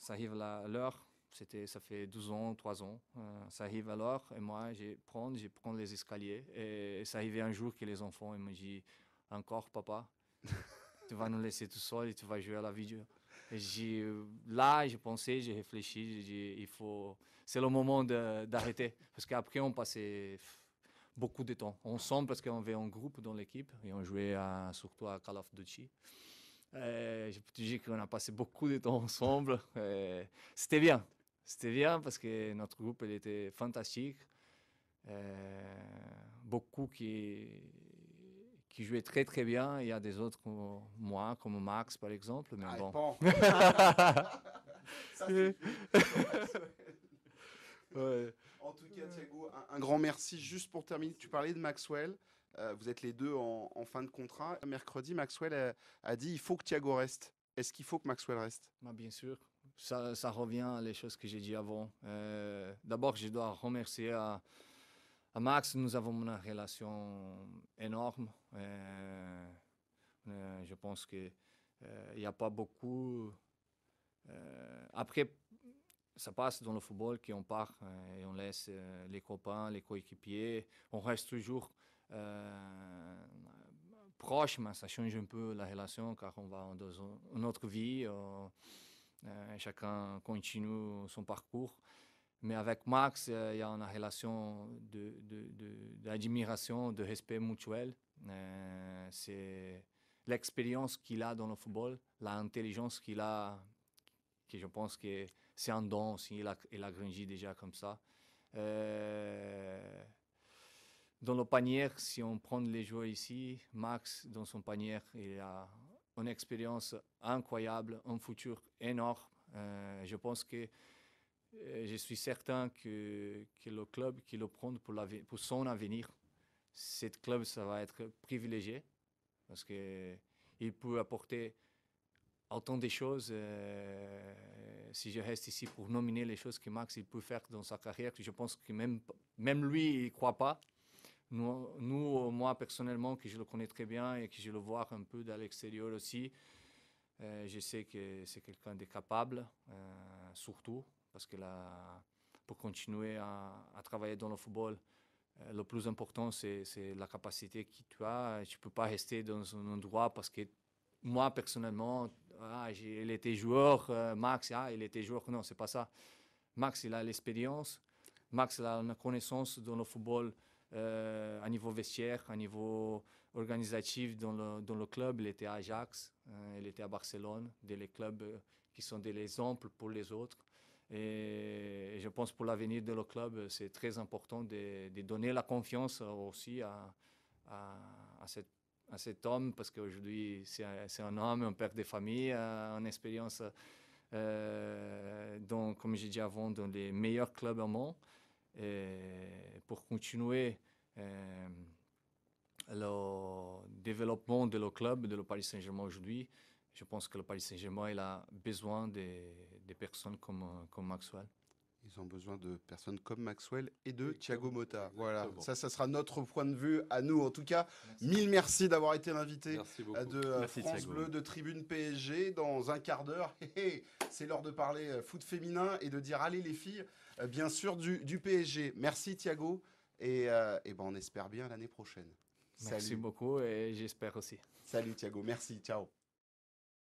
arrive à l'heure, ça fait 12 ans, 3 ans. Ça arrive à l'heure et moi, je prends les escaliers. Et ça arrivait un jour que les enfants ils me disent encore, papa, tu vas nous laisser tout seul et tu vas jouer à la vidéo. Et j'ai pensé, j'ai réfléchi, j'ai dit, c'est le moment d'arrêter. Parce qu'après, on passait beaucoup de temps ensemble parce qu'on avait un groupe dans l'équipe et on jouait surtout à Call of Duty. Je peux te dire qu'on a passé beaucoup de temps ensemble. C'était bien. C'était bien parce que notre groupe il était fantastique. Beaucoup qui jouaient très très bien. Il y a des autres comme moi, comme Max par exemple. Mais bon. Ça, c'est ouais. En tout cas, Thiago, un grand merci. Juste pour terminer, tu parlais de Maxwell. Vous êtes les deux en fin de contrat. Mercredi, Maxwell a dit il faut que Thiago reste. Est-ce qu'il faut que Maxwell reste? Bien sûr. Ça revient les choses que j'ai dit avant. D'abord, je dois remercier à Max. Nous avons une relation énorme. Je pense qu'il n'y a pas beaucoup. Après, ça passe dans le football qu'on part et on laisse les copains, les coéquipiers. On reste toujours proche, mais ça change un peu la relation car on va dans une autre vie. Chacun continue son parcours. Mais avec Max, il y a une relation d'admiration, de respect mutuel. C'est l'expérience qu'il a dans le football, l'intelligence qu'il a, que je pense que c'est un don aussi. Il a grandi déjà comme ça. Dans le panier, si on prend les joueurs ici, Max, dans son panier, il a une expérience incroyable, un futur énorme. Je pense que je suis certain que le club qui le prend pour son avenir, ce club, ça va être privilégié parce qu'il peut apporter autant de choses. Si je reste ici pour nominer les choses que Max il peut faire dans sa carrière, que je pense que même lui, il ne croit pas. Moi, personnellement, que je le connais très bien et que je le vois un peu de l'extérieur aussi, je sais que c'est quelqu'un de capable, surtout, parce que pour continuer à travailler dans le football, le plus important, c'est la capacité que tu as. Tu ne peux pas rester dans un endroit parce que moi, personnellement, il était joueur, Max, il était joueur. Non, ce n'est pas ça. Max, il a l'expérience. Max, il a une connaissance dans le football à niveau vestiaire, à niveau organisatif dans le club. Il était à Ajax, il était à Barcelone, des clubs qui sont des exemples pour les autres. Et je pense pour l'avenir de le club, c'est très important de donner la confiance aussi à cet homme, parce qu'aujourd'hui, c'est un homme, un père de famille, une expérience, comme j'ai dit avant, dans les meilleurs clubs au monde. Et pour continuer le développement de le club, de le Paris Saint-Germain aujourd'hui, je pense que le Paris Saint-Germain il a besoin de personnes comme Maxwell. Ils ont besoin de personnes comme Maxwell et de Thiago Motta. Voilà, ça sera notre point de vue à nous. En tout cas, mille merci d'avoir été l'invité de France Bleu, de Tribune PSG. Dans un quart d'heure, c'est l'heure de parler foot féminin et de dire allez les filles, bien sûr, du PSG. Merci Thiago et on espère bien l'année prochaine. Merci beaucoup et j'espère aussi. Salut Thiago, merci, ciao.